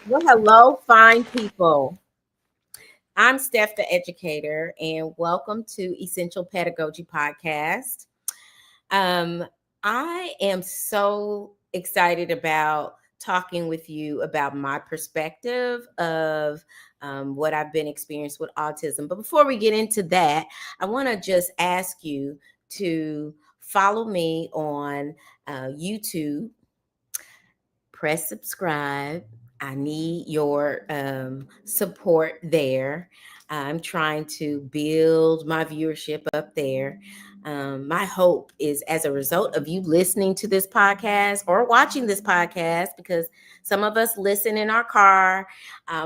Well, hello, fine people. I'm Steph, the Educator, and welcome to Essential Pedagogy Podcast. I am so excited about talking with you about my perspective of what I've been experiencing with autism. But before we get into that, I want to just ask you to follow me on YouTube. Press subscribe. I need your support there. I'm trying to build my viewership up there. My hope is as a result of you listening to this podcast or watching this podcast, because some of us listen in our car,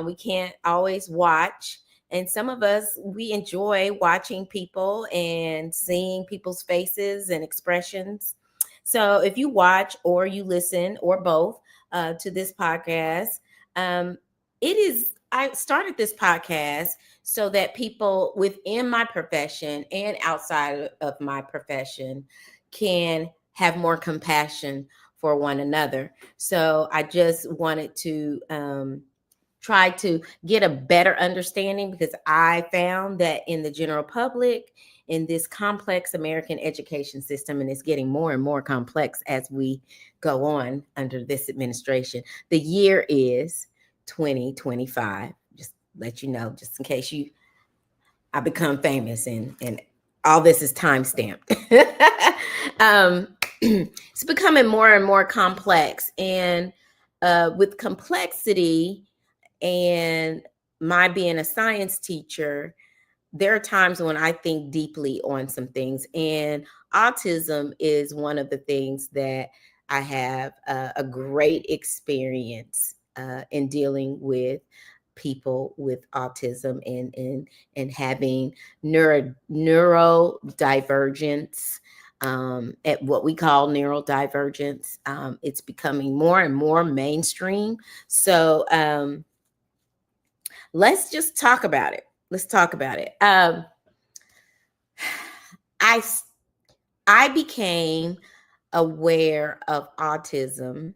we can't always watch. And some of us, we enjoy watching people and seeing people's faces and expressions. So if you watch or you listen or both, to this podcast. I started this podcast so that people within my profession and outside of my profession can have more compassion for one another. So I just wanted to try to get a better understanding, because I found that in the general public, in this complex American education system, and it's getting more and more complex as we go on under this administration. The year is 2025. Just let you know, just in case I become famous and all this is time stamped. It's becoming more and more complex, and with complexity and my being a science teacher, there are times when I think deeply on some things, and autism is one of the things that I have a great experience in dealing with people with autism and having neurodivergence, at what we call neurodivergence. It's becoming more and more mainstream. So let's just talk about it. Let's talk about it. I became aware of autism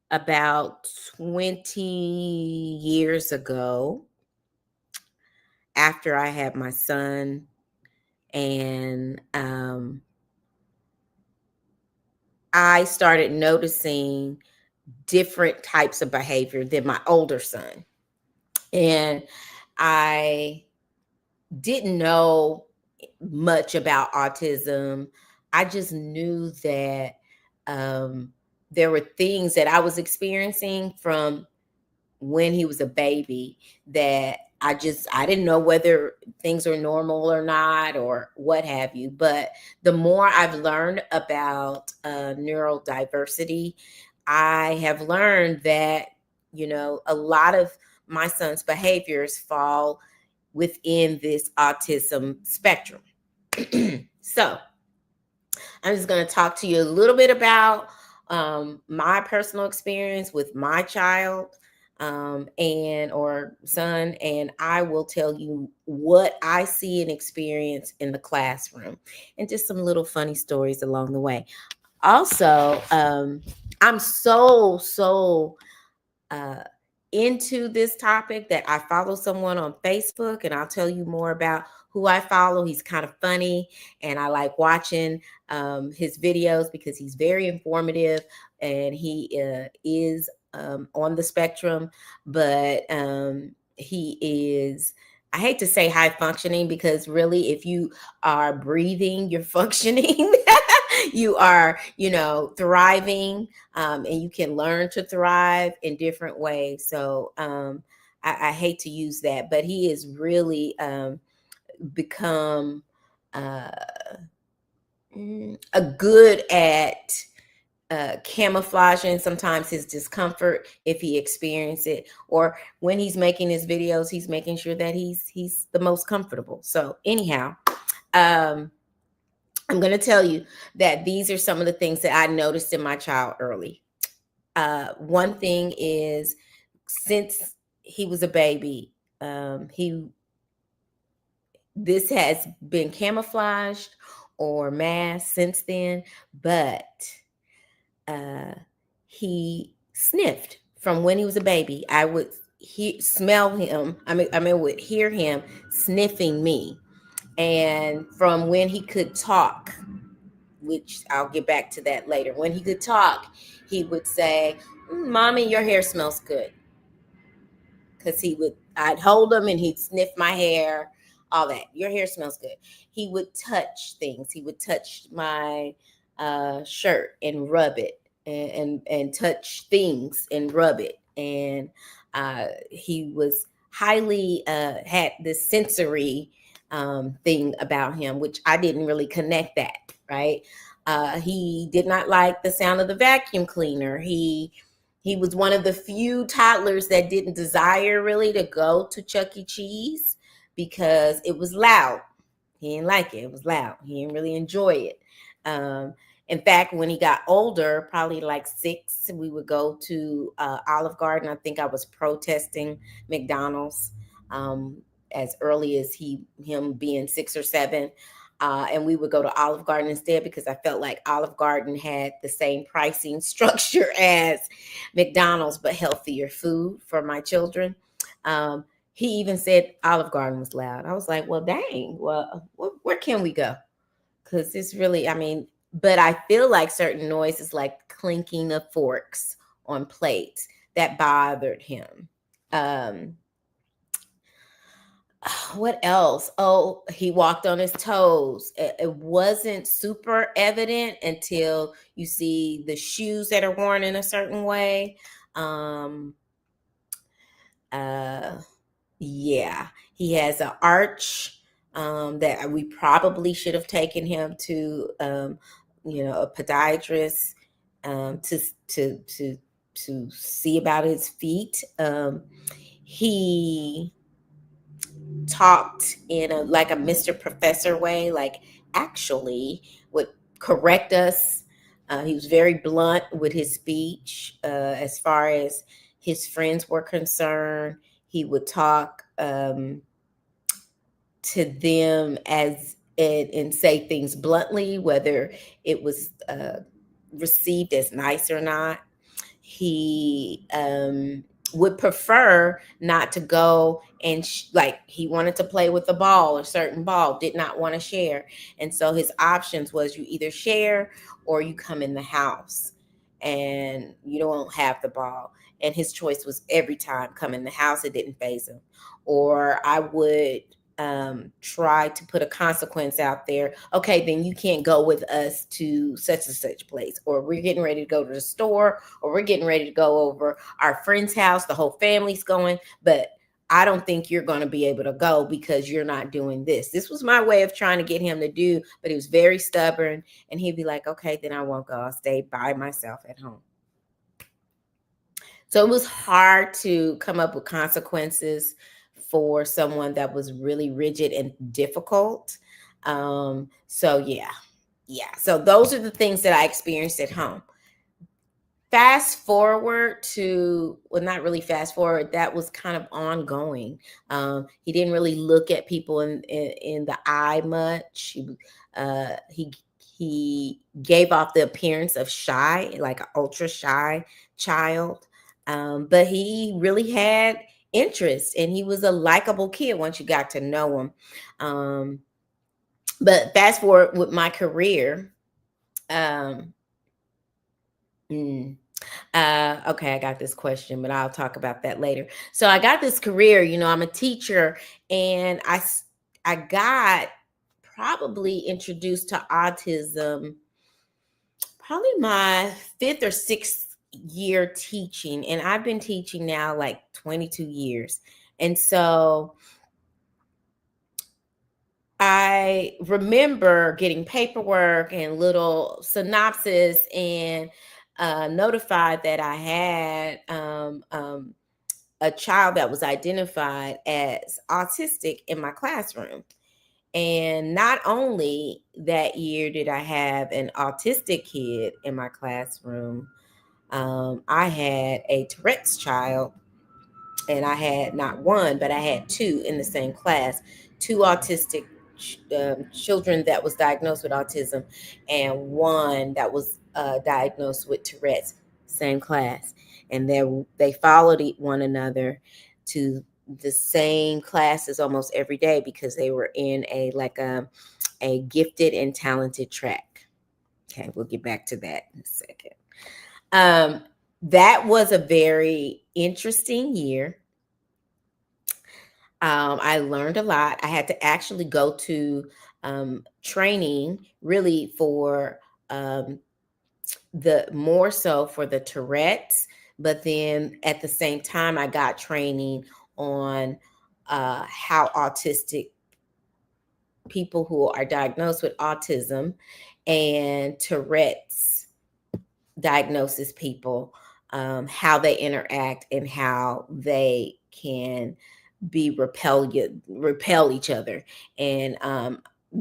about 20 years ago, after I had my son, and I started noticing different types of behavior than my older son. And I didn't know much about autism. I just knew that there were things that I was experiencing from when he was a baby that I didn't know whether things are normal or not or what have you. But the more I've learned about neurodiversity, I have learned that, a lot of my son's behaviors fall within this autism spectrum. So I'm just going to talk to you a little bit about my personal experience with my child or son, and I will tell you what I see and experience in the classroom, and just some little funny stories along the way. Also, I'm so into this topic that I follow someone on Facebook, and I'll tell you more about who I follow. He's kind of funny, and I like watching his videos because he's very informative, and he is on the spectrum, but he is, I hate to say high functioning, because really, if you are breathing, you're functioning. You are, thriving, and you can learn to thrive in different ways. So I hate to use that, but he is really become a good at camouflaging sometimes his discomfort if he experienced it, or when he's making his videos, he's making sure that he's the most comfortable. So anyhow, I'm going to tell you that these are some of the things that I noticed in my child early. One thing is, since he was a baby, this has been camouflaged or masked since then, but he sniffed from when he was a baby. I would smell him. Would hear him sniffing me, and from when he could talk, which I'll get back to that later. When he could talk, he would say, "Mommy, your hair smells good." Because I'd hold him and he'd sniff my hair, all that. Your hair smells good. He would touch things. He would touch my shirt and rub it, and touch things and rub it. And he was highly had this sensory thing about him, which I didn't really connect that, right? He did not like the sound of the vacuum cleaner. He was one of the few toddlers that didn't desire really to go to Chuck E. Cheese because it was loud. He didn't like it. It was loud. He didn't really enjoy it. In fact, when he got older, probably like 6, we would go to Olive Garden. I think I was protesting McDonald's as early as him being 6 or 7. And we would go to Olive Garden instead because I felt like Olive Garden had the same pricing structure as McDonald's, but healthier food for my children. He even said Olive Garden was loud. I was like, well, dang, well, where can we go? Because it's really, but I feel like certain noises like clinking of forks on plates that bothered him. What else? Oh, he walked on his toes. It wasn't super evident until you see the shoes that are worn in a certain way. Yeah, he has an arch that we probably should have taken him to, a podiatrist to see about his feet. He talked in a Mr. Professor way, like actually would correct us. He was very blunt with his speech as far as his friends were concerned. He would talk to them and say things bluntly, whether it was received as nice or not. He would prefer not to go and he wanted to play with the ball, a certain ball, did not want to share. And so his options was you either share or you come in the house and you don't have the ball. And his choice was every time come in the house. It didn't faze him. Or I would try to put a consequence out there. Okay, then you can't go with us to such and such place, or we're getting ready to go to the store, or we're getting ready to go over our friend's house. The whole family's going, but I don't think you're going to be able to go because you're not doing this. This was my way of trying to get him to do, but he was very stubborn, and he'd be like, okay, then I won't go. I'll stay by myself at home. So it was hard to come up with consequences for someone that was really rigid and difficult. So yeah. So those are the things that I experienced at home. Fast forward to, well, not really fast forward. That was kind of ongoing. He didn't really look at people in the eye much. He gave off the appearance of shy, like an ultra shy child. But he really had interest, and he was a likable kid once you got to know him. But fast forward with my career. Okay, I got this question, but I'll talk about that later. So I got this career, I'm a teacher, and I got probably introduced to autism probably my 5th or 6th year teaching, and I've been teaching now like 22 years. And so I remember getting paperwork and little synopsis, and notified that I had a child that was identified as autistic in my classroom. And not only that year did I have an autistic kid in my classroom, I had a Tourette's child, and I had not one, but I had two in the same class, two autistic children that was diagnosed with autism, and one that was diagnosed with Tourette's, same class. And they followed one another to the same classes almost every day because they were in a gifted and talented track. Okay, we'll get back to that in a second. That was a very interesting year. I learned a lot. I had to actually go to training really for the more so for the Tourette's, but then at the same time, I got training on how autistic people who are diagnosed with autism and Tourette's diagnosis people, how they interact and how they can repel each other and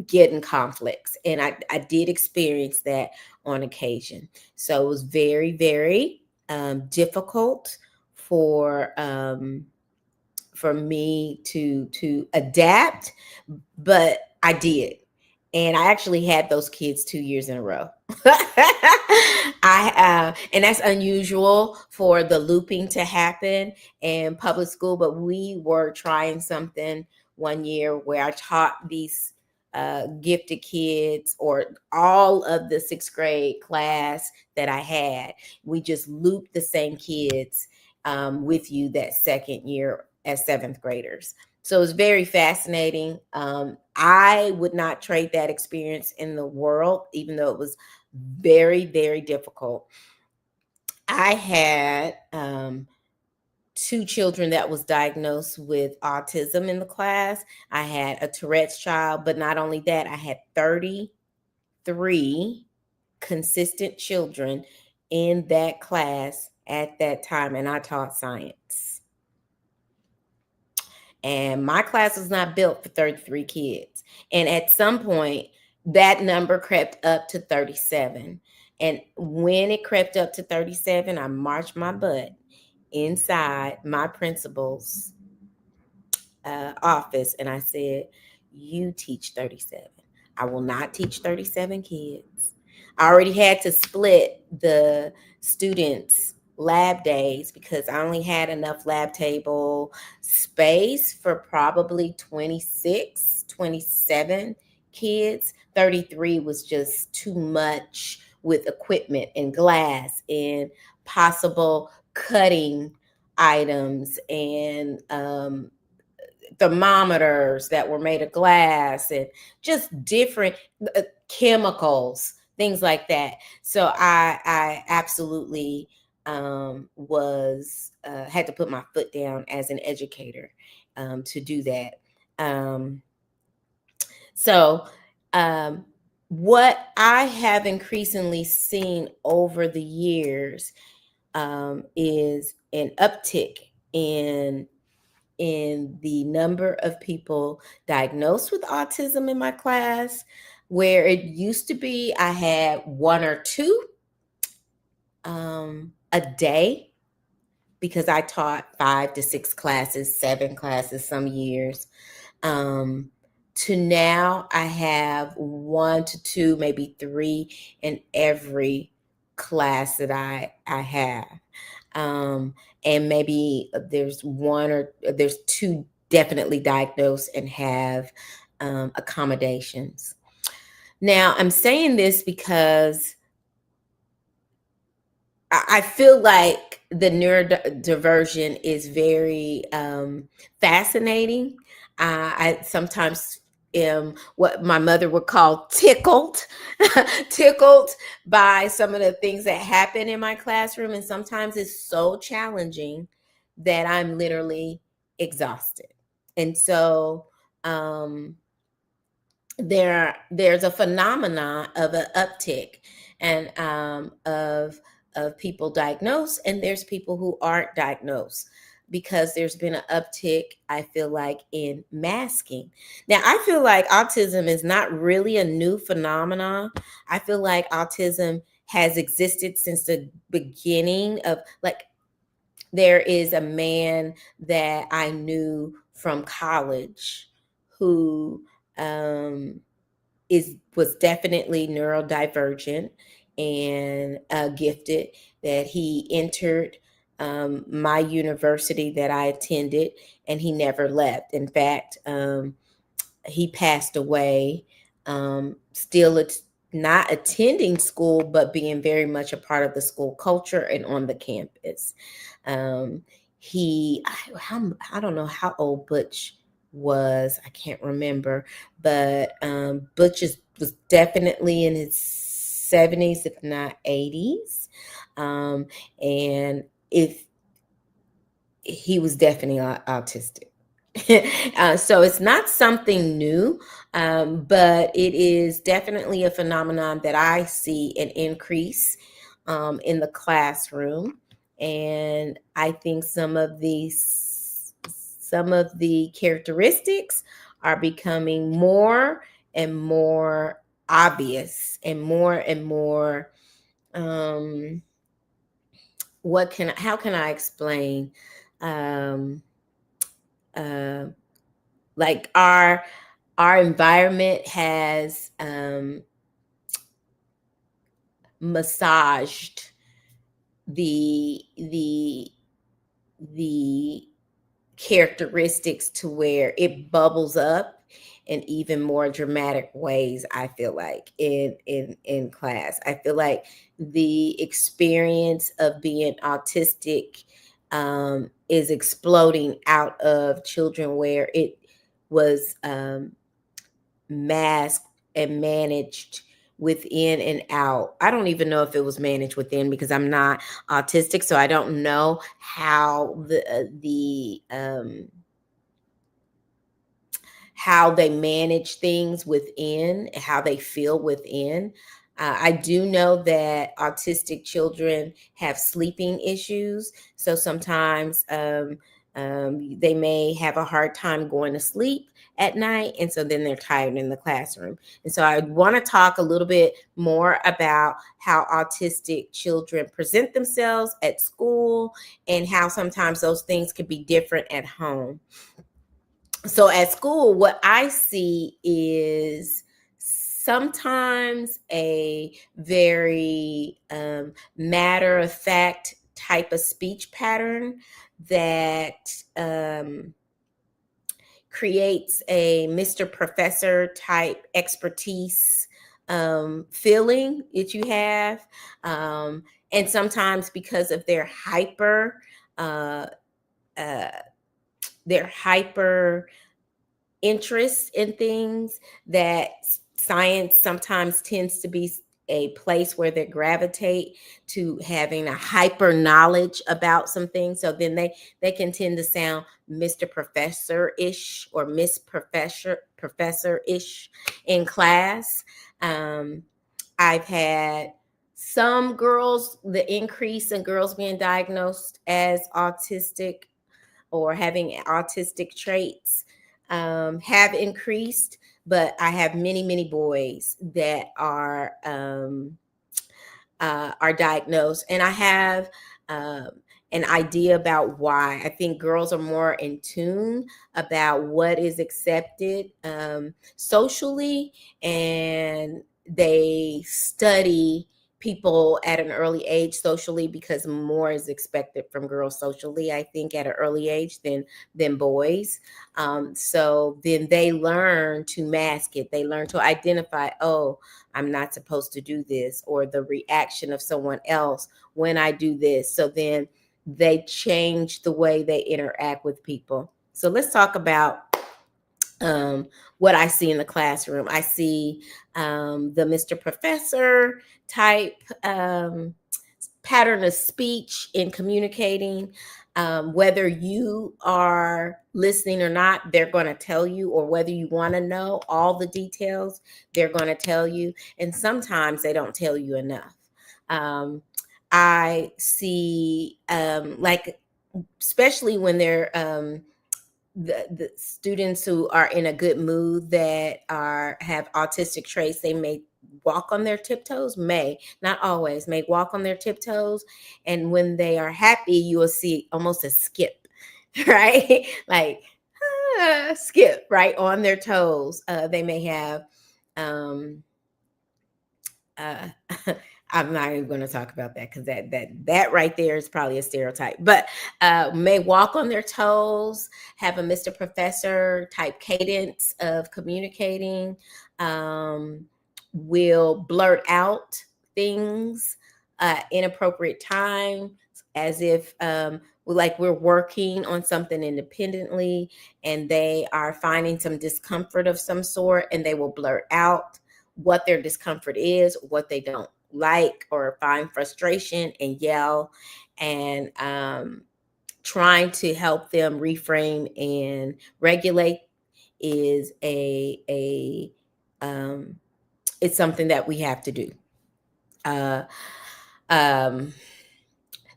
get in conflicts. And I did experience that on occasion. So it was very, very difficult for me to adapt, but I did. And I actually had those kids 2 years in a row. And that's unusual for the looping to happen in public school, but we were trying something one year where I taught these gifted kids, or all of the sixth grade class that I had. We just looped the same kids with you that second year as seventh graders. So it was very fascinating. I would not trade that experience in the world, even though it was very, very difficult. I had two children that was diagnosed with autism in the class. I had a Tourette's child, but not only that, I had 33 consistent children in that class at that time, and I taught science. And my class was not built for 33 kids. And at some point, that number crept up to 37. And when it crept up to 37, I marched my butt inside my principal's office and I said, "You teach 37. I will not teach 37 kids." I already had to split the students' lab days because I only had enough lab table space for probably 26, 27 kids. 33 was just too much with equipment and glass and possible cutting items and thermometers that were made of glass and just different chemicals, things like that. So I absolutely was had to put my foot down as an educator to do that. So what I have increasingly seen over the years is an uptick in the number of people diagnosed with autism in my class, where it used to be I had one or two a day because I taught 5 to 6 classes, 7 classes some years. To now I have 1 to 2, maybe 3 in every class that I have. And maybe there's 2 definitely diagnosed and have accommodations. Now, I'm saying this because I feel like the neurodiversion is very fascinating. I sometimes am what my mother would call tickled, tickled by some of the things that happen in my classroom. And sometimes it's so challenging that I'm literally exhausted. And so there's a phenomenon of an uptick and of of people diagnosed, and there's people who aren't diagnosed, because there's been an uptick, I feel like, in masking. Now, I feel like autism is not really a new phenomenon. I feel like autism has existed since the beginning of, like, there is a man that I knew from college who was definitely neurodivergent and gifted, that he entered my university that I attended, and he never left. In fact, he passed away, still not attending school, but being very much a part of the school culture and on the campus. Um, I don't know how old Butch was. I can't remember, but was definitely in his 70s, if not 80s. And if he was definitely autistic. So it's not something new, but it is definitely a phenomenon that I see an increase in the classroom. And I think some of the characteristics are becoming more and more obvious, and more. Um, how can I explain? Um, uh, like our environment has massaged the characteristics to where it bubbles up in even more dramatic ways. I feel like in class, I feel like the experience of being autistic is exploding out of children, where it was masked and managed within and out. I don't even know if it was managed within, because I'm not autistic, so I don't know how how they manage things within, how they feel within. I do know that autistic children have sleeping issues, so sometimes they may have a hard time going to sleep at night, and so then they're tired in the classroom. And so I want to talk a little bit more about how autistic children present themselves at school, and how sometimes those things could be different at home. So at school, what I see is sometimes a very matter of fact type of speech pattern that creates a Mr. Professor type expertise feeling that you have. And sometimes, because of uh, uh, their hyper interest in things, that science sometimes tends to be a place where they gravitate to having a hyper knowledge about some things. So then they can tend to sound Mr. Professor-ish or Miss Professor-ish in class. I've had some girls, the increase in girls being diagnosed as autistic or having autistic traits have increased, but I have many boys that are diagnosed, and I have an idea about why. I think girls are more in tune about what is accepted socially, and they study people at an early age socially, because more is expected from girls socially, I think, at an early age than boys. So then they learn to mask it. They learn to identify, oh, I'm not supposed to do this, or the reaction of someone else when I do this. So then they change the way they interact with people. So let's talk about what I see in the classroom. I see the Mr. Professor type pattern of speech in communicating. Whether you are listening or not, they're going to tell you, or whether you want to know all the details, they're going to tell you. And sometimes they don't tell you enough. Um, I see, like, especially when they're the students who are in a good mood that have autistic traits, they may walk on their tiptoes, may not always, may walk on their tiptoes, and when they are happy, you will see almost a skip, right? Like skip right on their toes. They may have um uh I'm not even going to talk about that because that right there is probably a stereotype. But may walk on their toes, have a Mr. Professor type cadence of communicating, will blurt out things inappropriate time, as if like we're working on something independently, and they are finding some discomfort of some sort, and they will blurt out what their discomfort is, what they don't like, or find frustration and yell, and trying to help them reframe and regulate is it's something that we have to do. Uh, um,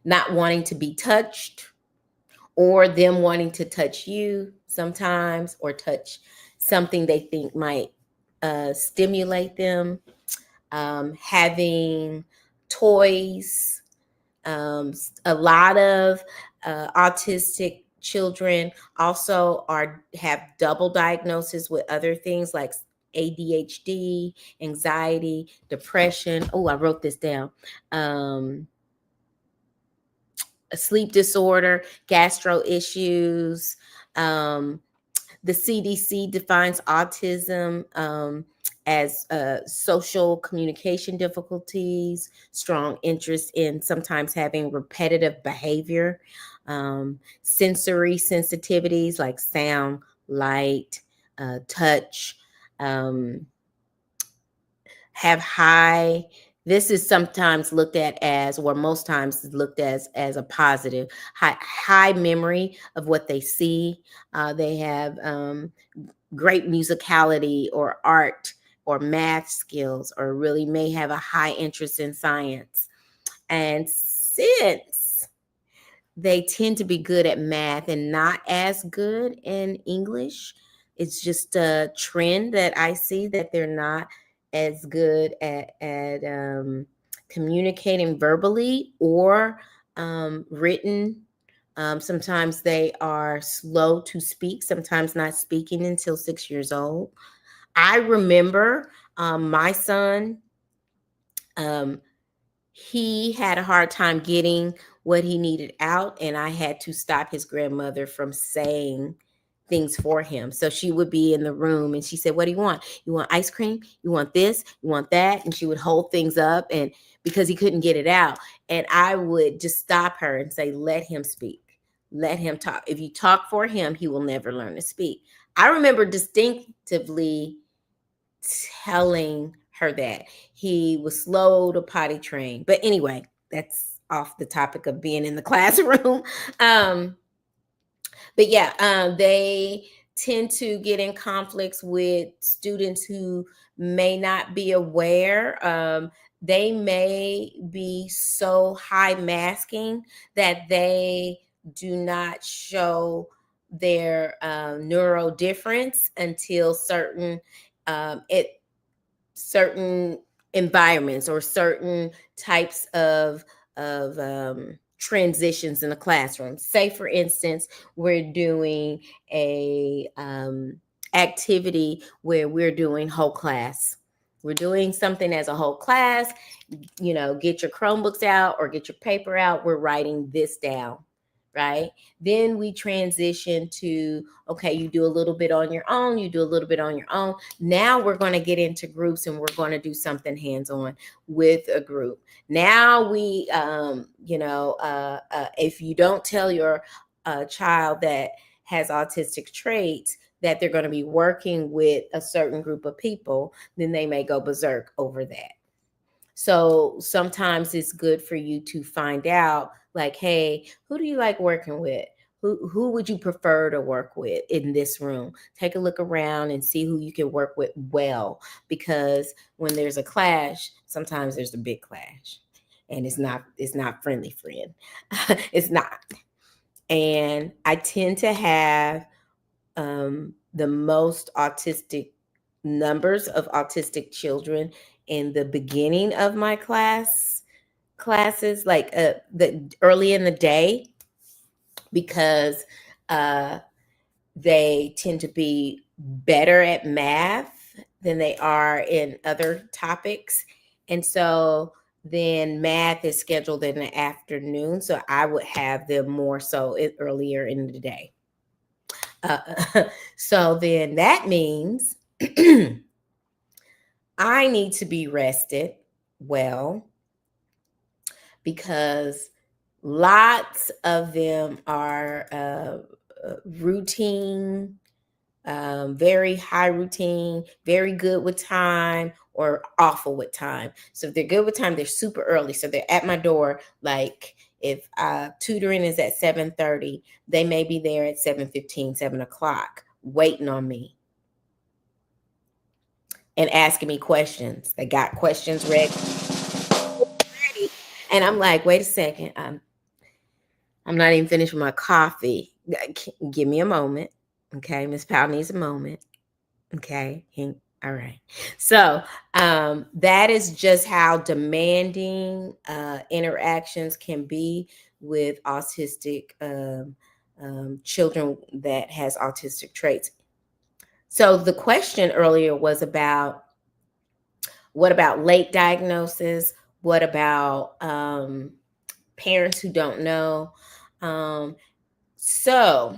Not wanting to be touched, or them wanting to touch you sometimes, or touch something they think might stimulate them. Having toys. A lot of autistic children also have double diagnosis with other things like ADHD, anxiety, depression. Oh, I wrote this down. A sleep disorder, gastro issues. The CDC defines autism as social communication difficulties, strong interest in sometimes having repetitive behavior, sensory sensitivities like sound, light, touch, have high. This is sometimes looked at as, or most times is looked as a positive, high memory of what they see. They have great musicality or art or math skills, or really may have a high interest in science. And since they tend to be good at math and not as good in English, it's just a trend that I see, that they're not as good at communicating verbally or written. Sometimes they are slow to speak, sometimes not speaking until 6 years old. I remember my son, he had a hard time getting what he needed out, and I had to stop his grandmother from saying things for him. So she would be in the room and she said, "What do you want? You want ice cream? You want this? You want that?" And she would hold things up, and because he couldn't get it out, and I would just stop her and say, "Let him speak. Let him talk. If you talk for him, he will never learn to speak." I remember distinctively telling her that he was slow to potty train. But anyway, that's off the topic of being in the classroom. um, but yeah, they tend to get in conflicts with students who may not be aware. They may be so high masking that they do not show their neuro difference until it certain environments or certain types of transitions in the classroom. Say, for instance, we're doing a activity where we're doing whole class. We're doing something as a whole class. Get your Chromebooks out or get your paper out. We're writing this down, right? Then we transition to, okay, you do a little bit on your own, you do a little bit on your own. Now we're going to get into groups and we're going to do something hands-on with a group. Now we, if you don't tell your child that has autistic traits that they're going to be working with a certain group of people, then they may go berserk over that. So sometimes it's good for you to find out, like, hey, who do you like working with? Who would you prefer to work with in this room? Take a look around and see who you can work with well, because when there's a clash, sometimes there's a big clash. and it's not friendly friend. It's not. And I tend to have the most autistic numbers of autistic children in the beginning of my classes, like the early in the day, because they tend to be better at math than they are in other topics. And so then math is scheduled in the afternoon. So I would have them more so earlier in the day. So then that means I need to be rested well, because lots of them are routine, very high routine, very good with time, or awful with time. So if they're good with time, they're super early. So they're at my door. Like if tutoring is at 7:30, they may be there at 7:15, 7 o'clock, waiting on me and asking me questions. They got questions ready. And I'm like, wait a second. I'm not even finished with my coffee. Give me a moment. Okay. Miss Powell needs a moment. Okay. All right. So that is just how demanding interactions can be with autistic children that has autistic traits. So the question earlier was about, what about late diagnosis? What about parents who don't know? So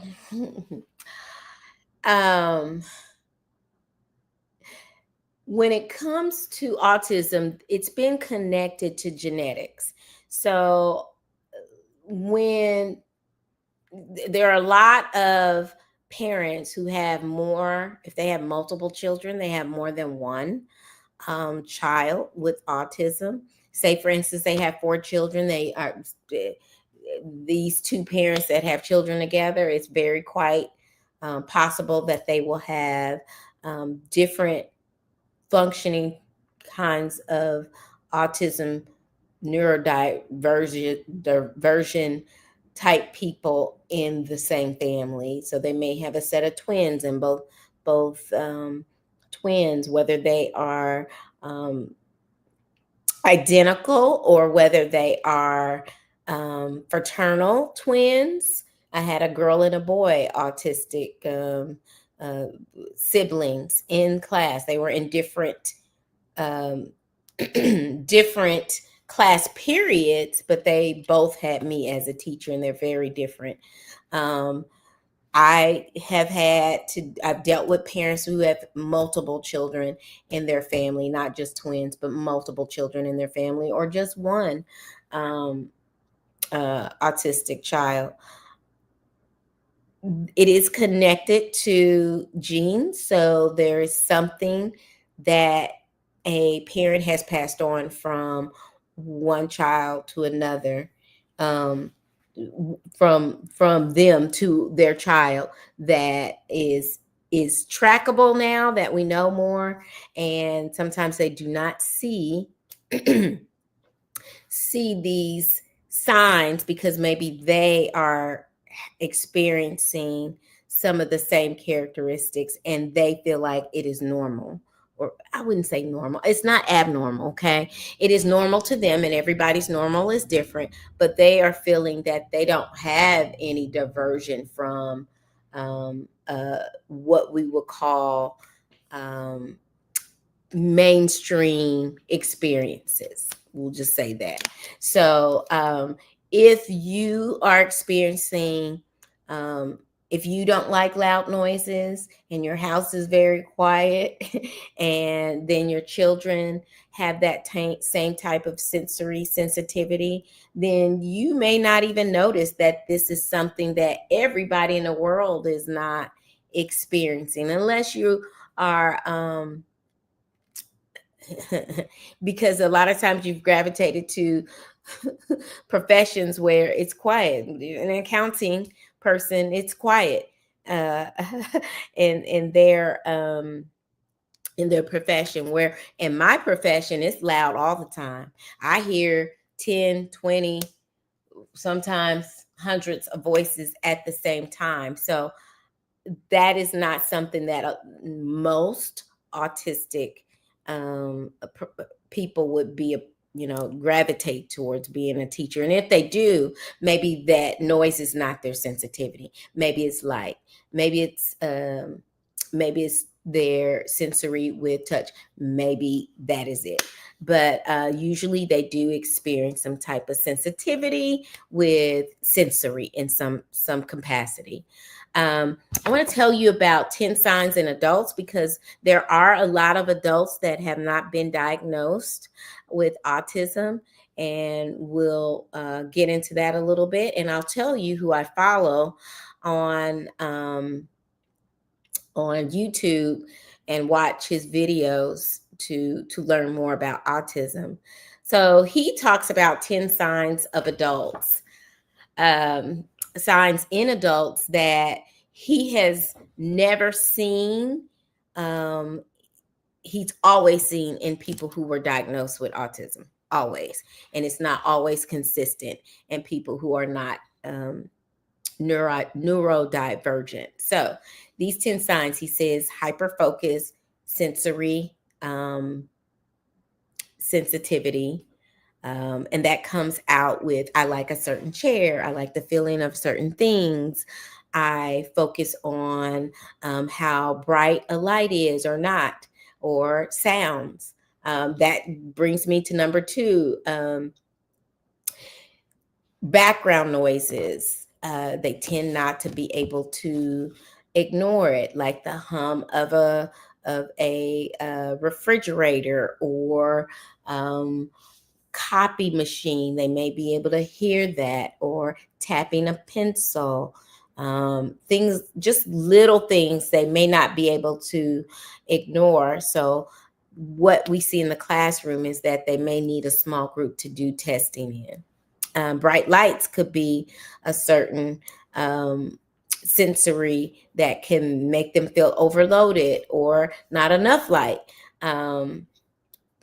when it comes to autism, it's been connected to genetics. So when there are a lot of parents who have more, if they have multiple children, they have more than one child with autism. Say, for instance, they have 4 children. They are these 2 parents that have children together. It's very quite possible that they will have different functioning kinds of autism, neurodiversion type people in the same family. So they may have a set of twins, and both twins, whether they are identical or whether they are fraternal twins. I had a girl and a boy autistic siblings in class. They were in different different class periods, but they both had me as a teacher, and they're very different. I've dealt with parents who have multiple children in their family, not just twins, but multiple children in their family, or just one autistic child. It is connected to genes. So there is something that a parent has passed on from one child to another, from them to their child, that is trackable now that we know more. And sometimes they do not see these signs because maybe they are experiencing some of the same characteristics and they feel like it is normal. Or I wouldn't say normal. It's not abnormal, okay? It is normal to them, and everybody's normal is different, but they are feeling that they don't have any diversion from what we would call mainstream experiences. We'll just say that. So if you are experiencing, if you don't like loud noises and your house is very quiet, and then your children have that same type of sensory sensitivity, then you may not even notice that this is something that everybody in the world is not experiencing, unless you are because a lot of times you've gravitated to professions where it's quiet. An accounting person, it's quiet in their profession, where in my profession it's loud all the time. I hear 10, 20, sometimes hundreds of voices at the same time. So that is not something that most autistic people would be, gravitate towards being a teacher. And if they do, maybe that noise is not their sensitivity. Maybe it's light. Maybe it's their sensory with touch. Maybe that is it. But usually they do experience some type of sensitivity with sensory in some capacity. I want to tell you about 10 signs in adults, because there are a lot of adults that have not been diagnosed with autism, and we'll get into that a little bit. And I'll tell you who I follow on YouTube and watch his videos to learn more about autism. So he talks about 10 signs of adults, signs in adults that he has never seen. He's always seen in people who were diagnosed with autism, always. And it's not always consistent in people who are not neurodivergent. So these 10 signs, he says: hyperfocus, sensory sensitivity. And that comes out with, I like a certain chair. I like the feeling of certain things. I focus on how bright a light is or not, or sounds. That brings me to number 2. Background noises. They tend not to be able to ignore it, like the hum of a refrigerator or copy machine. They may be able to hear that, or tapping a pencil. Things, just little things they may not be able to ignore. So what we see in the classroom is that they may need a small group to do testing in. Bright lights could be a certain sensory that can make them feel overloaded or not enough light.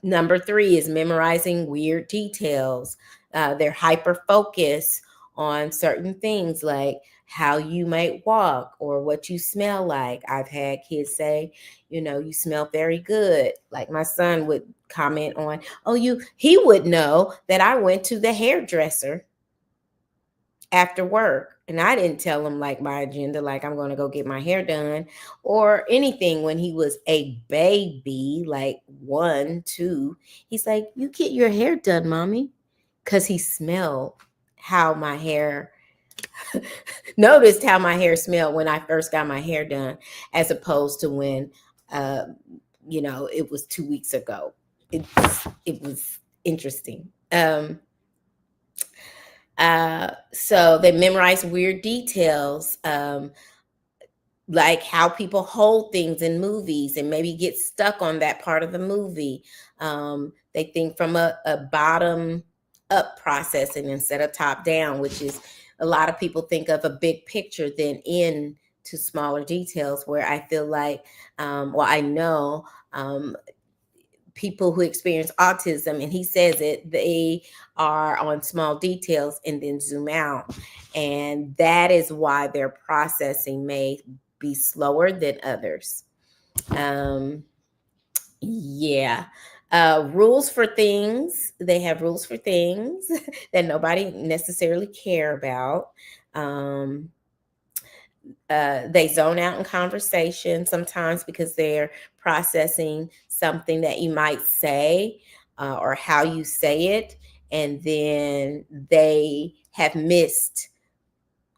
Number 3 is memorizing weird details. They're hyper focused on certain things, like how you might walk or what you smell like. I've had kids say, you smell very good. Like my son would comment on, he would know that I went to the hairdresser after work, and I didn't tell him like my agenda, like I'm going to go get my hair done or anything. When he was a baby, like 1, 2, he's like, you get your hair done, mommy, because he smelled how my hair noticed how my hair smelled when I first got my hair done, as opposed to when it was 2 weeks ago. It was interesting. So they memorize weird details, like how people hold things in movies and maybe get stuck on that part of the movie. They think from a bottom up processing instead of top down, which is, a lot of people think of a big picture then in to smaller details, where I feel like, I know people who experience autism, and he says it, they are on small details and then zoom out. And that is why their processing may be slower than others. Yeah. Rules for things. They have rules for things that nobody necessarily care about. They zone out in conversation sometimes because they're processing something that you might say, or how you say it, and then they have missed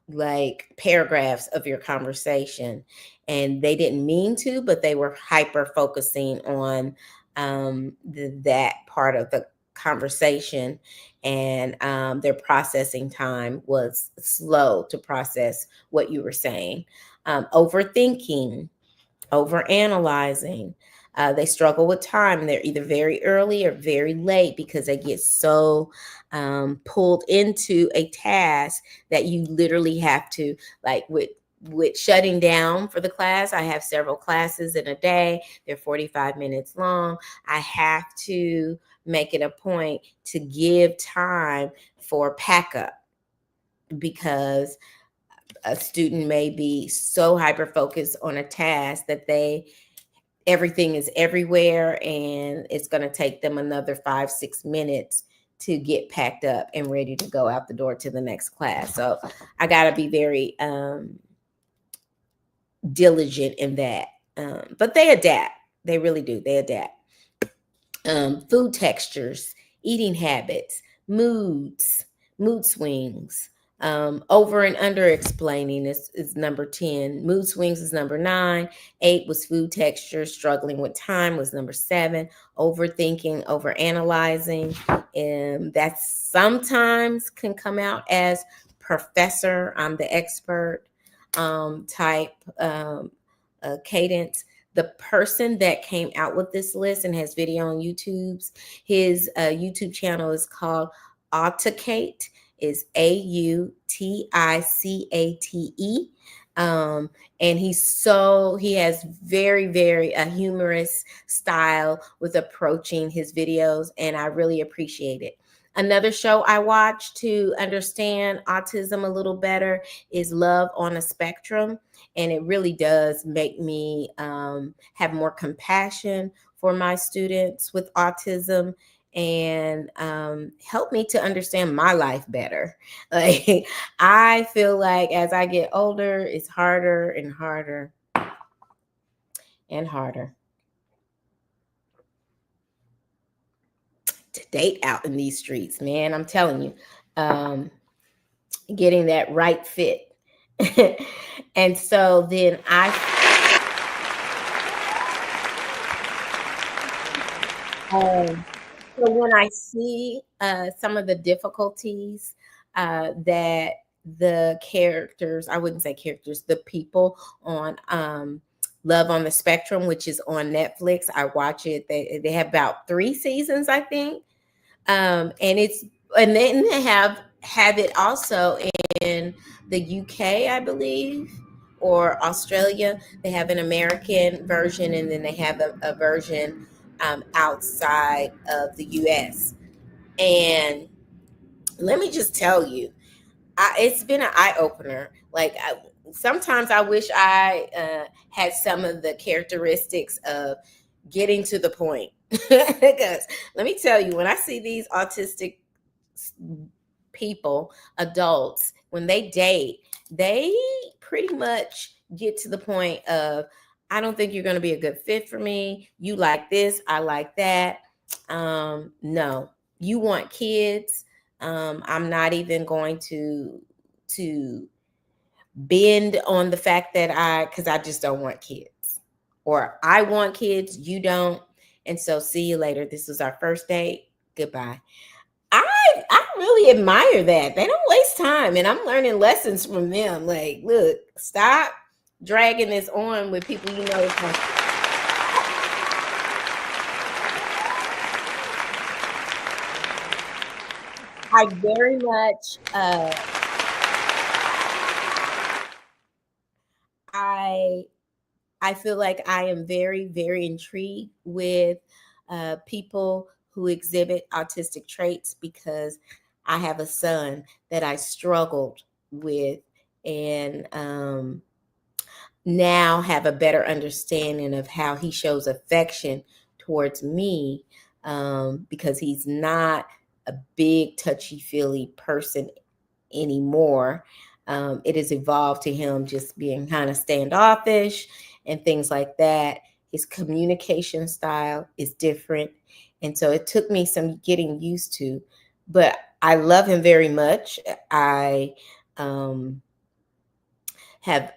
like paragraphs of your conversation, and they didn't mean to, but they were hyper focusing on that part of the conversation, and their processing time was slow to process what you were saying. Overthinking, overanalyzing. They struggle with time. They're either very early or very late because they get so pulled into a task that you literally have to, like with shutting down for the class. I have several classes in a day. They're 45 minutes long. I have to make it a point to give time for pack up, because a student may be so hyper focused on a task that everything is everywhere, and it's going to take them another 5-6 minutes to get packed up and ready to go out the door to the next class. So I got to be very diligent in that. But they adapt. They really do. They adapt. Food textures, eating habits, moods, mood swings. Over and under explaining is number 10. Mood swings is number 9. 8 was food texture. Struggling with time was number 7. Overthinking, overanalyzing. And that sometimes can come out as professor, I'm the expert type cadence. The person that came out with this list and has video on his YouTube channel is called Auticate, is AUTICATE. And he has very, very humorous style with approaching his videos, and I really appreciate it. Another show I watch to understand autism a little better is Love on a Spectrum. And it really does make me have more compassion for my students with autism, and help me to understand my life better. Like, I feel like as I get older, it's harder and harder and harder to date out in these streets, man. I'm telling you, getting that right fit. And so then so when I see some of the difficulties that the characters, I wouldn't say characters, the people on Love on the Spectrum, which is on Netflix, I watch it. They have about 3 seasons, I think. And then they have it also in the UK, I believe, or Australia. They have an American version, and then they have a version outside of the US. And let me just tell you, it's been an eye opener. Like, sometimes I wish I had some of the characteristics of getting to the point. Because let me tell you, when I see these autistic people, adults, when they date, they pretty much get to the point of, I don't think you're going to be a good fit for me. You like this, I like that. No, you want kids. I'm not even going to bend on the fact that because I just don't want kids, or I want kids, you don't. And so see you later. This was our first date. Goodbye. I really admire that. They don't waste time, and I'm learning lessons from them. Like, look, stop dragging this on with people you know. I very much I feel like I am very, very intrigued with people who exhibit autistic traits, because I have a son that I struggled with, and now have a better understanding of how he shows affection towards me, because he's not a big touchy-feely person anymore. It has evolved to him just being kind of standoffish and things like that. His communication style is different. And so it took me some getting used to, but I love him very much. I had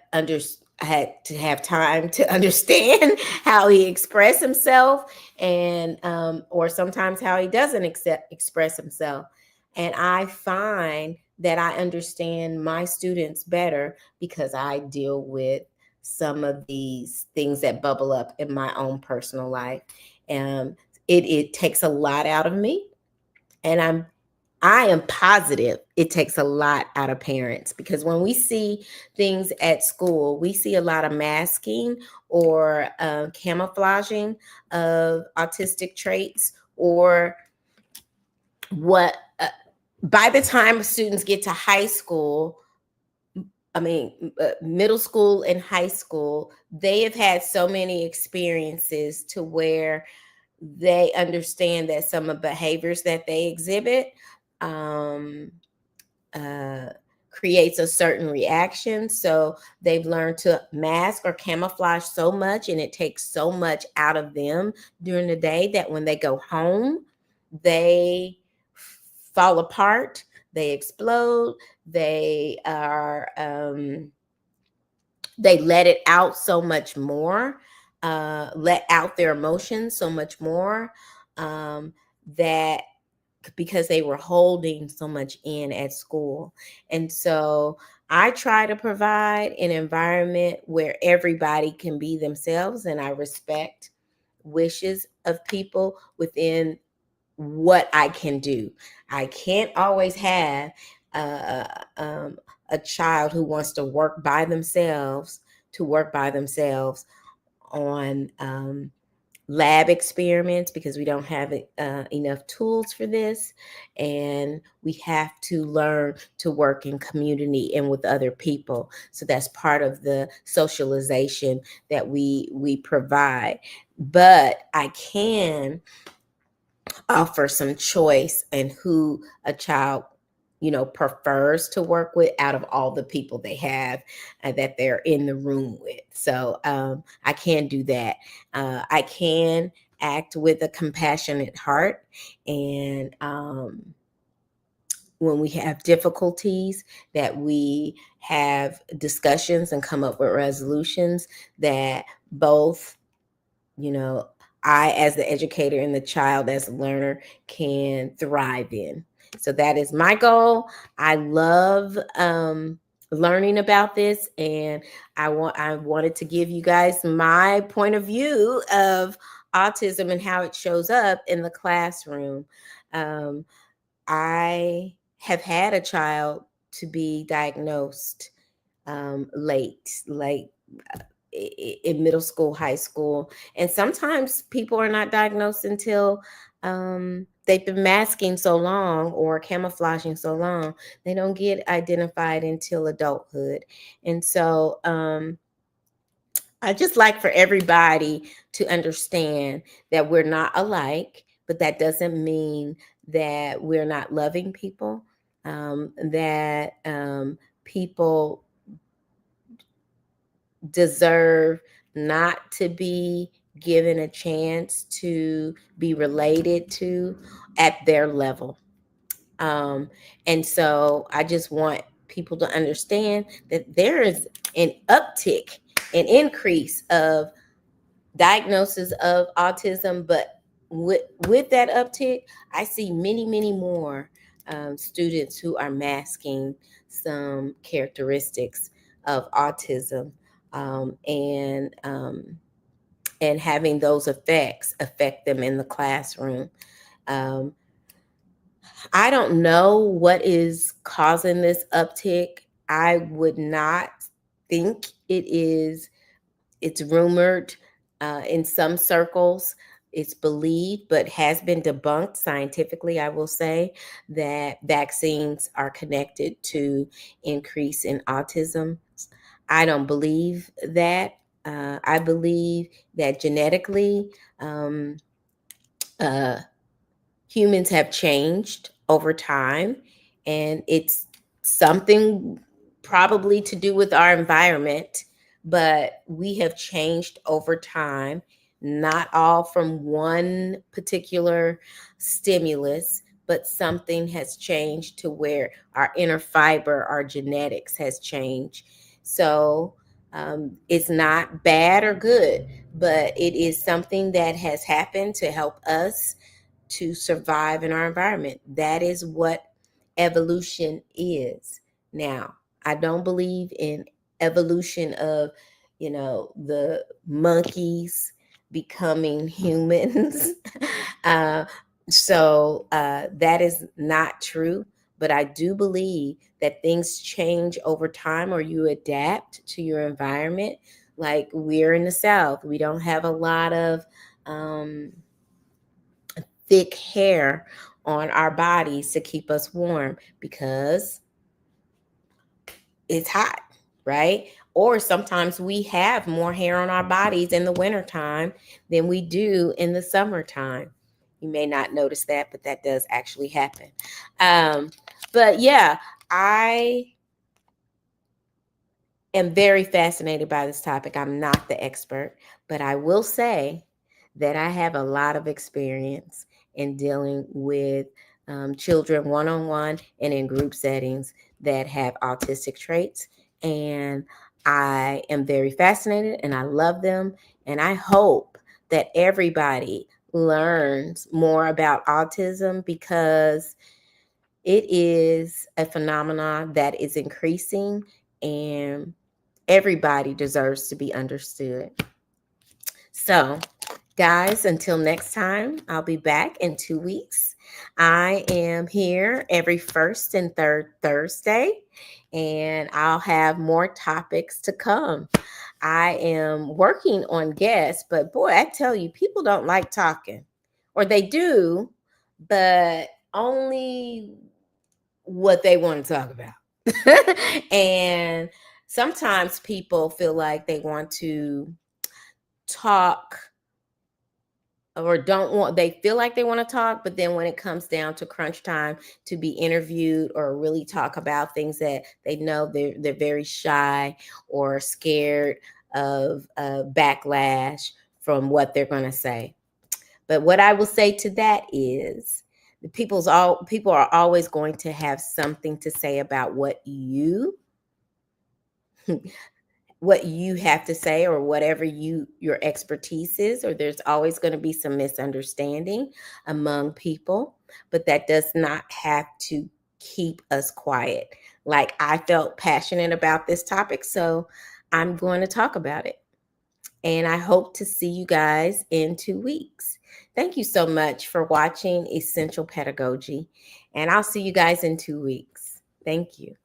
to have time to understand how he expressed himself, and or sometimes how he doesn't express himself. And I find that I understand my students better because I deal with some of these things that bubble up in my own personal life. And it takes a lot out of me. And I am positive it takes a lot out of parents, because when we see things at school, we see a lot of masking or camouflaging of autistic traits, or what by the time students get to high school, middle school and high school, they have had so many experiences to where they understand that some of the behaviors that they exhibit um, uh, creates a certain reaction. So they've learned to mask or camouflage so much, and it takes so much out of them during the day that when they go home, they fall apart, they explode, they are they let it out so much more, let out their emotions so much more, that because they were holding so much in at school. And so I try to provide an environment where everybody can be themselves, and I respect wishes of people within what I can do. I can't always have uh, um, a child who wants to work by themselves on lab experiments, because we don't have enough tools for this, and we have to learn to work in community and with other people. So that's part of the socialization that we provide. But I can offer some choice in who a child prefers to work with out of all the people they have that they're in the room with. So I can do that. I can act with a compassionate heart, and when we have difficulties, that we have discussions and come up with resolutions that both, you know, I, as the educator, and the child as a learner, can thrive in. So that is my goal. I love learning about this, and I wanted to give you guys my point of view of autism and how it shows up in the classroom. I have had a child to be diagnosed late in middle school, high school. And sometimes people are not diagnosed until they've been masking so long or camouflaging so long. They don't get identified until adulthood. And so I just like for everybody to understand that we're not alike, but that doesn't mean that we're not loving people, that people deserve not to be given a chance to be related to at their level. And so I just want people to understand that there is an uptick, an increase of diagnosis of autism, but with that uptick, I see many more students who are masking some characteristics of autism, and having those effects affect them in the classroom. Um, I don't know what is causing this uptick. I would not think it's rumored in some circles. It's believed, but has been debunked scientifically, I will say, that vaccines are connected to increase in autism. I don't believe that. I believe that genetically, um, uh, humans have changed over time, and it's something probably to do with our environment, but we have changed over time, not all from one particular stimulus, but something has changed to where our inner fiber, our genetics has changed. So it's not bad or good, but it is something that has happened to help us to survive in our environment. That is what evolution is. Now, I don't believe in evolution of, the monkeys becoming humans. uh, so that is not true. But I do believe that things change over time, or you adapt to your environment. Like, we're in the South, we don't have a lot of thick hair on our bodies to keep us warm because it's hot, right? Or sometimes we have more hair on our bodies in the wintertime than we do in the summertime. You may not notice that, but that does actually happen. But yeah, I am very fascinated by this topic. I'm not the expert, but I will say that I have a lot of experience in dealing with children one-on-one and in group settings that have autistic traits. And I am very fascinated and I love them. And I hope that everybody learns more about autism because it is a phenomenon that is increasing and everybody deserves to be understood. So, guys, until next time, I'll be back in 2 weeks. I am here every first and third Thursday, and I'll have more topics to come. I am working on guests, but boy, I tell you, people don't like talking, or they do, but only what they want to talk about. And sometimes people feel like they want to talk or they feel like they want to talk, but then when it comes down to crunch time to be interviewed or really talk about things that they know they're very shy or scared of backlash from what they're going to say. But what I will say to that is people are always going to have something to say about what you have to say or whatever your expertise is, or there's always going to be some misunderstanding among people, but that does not have to keep us quiet. Like, I felt passionate about this topic, so I'm going to talk about it. And I hope to see you guys in 2 weeks. Thank you so much for watching Essential Pedagogy, and I'll see you guys in 2 weeks. Thank you.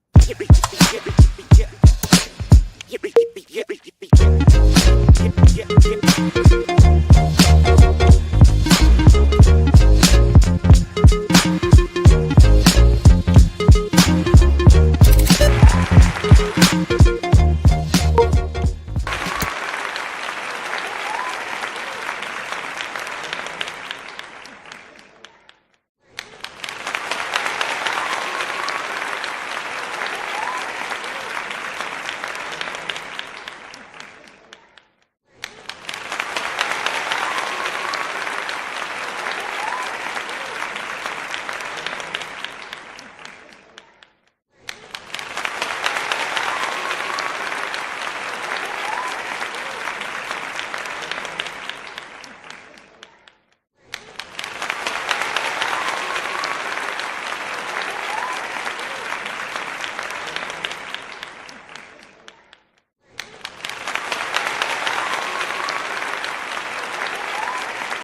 Yeah.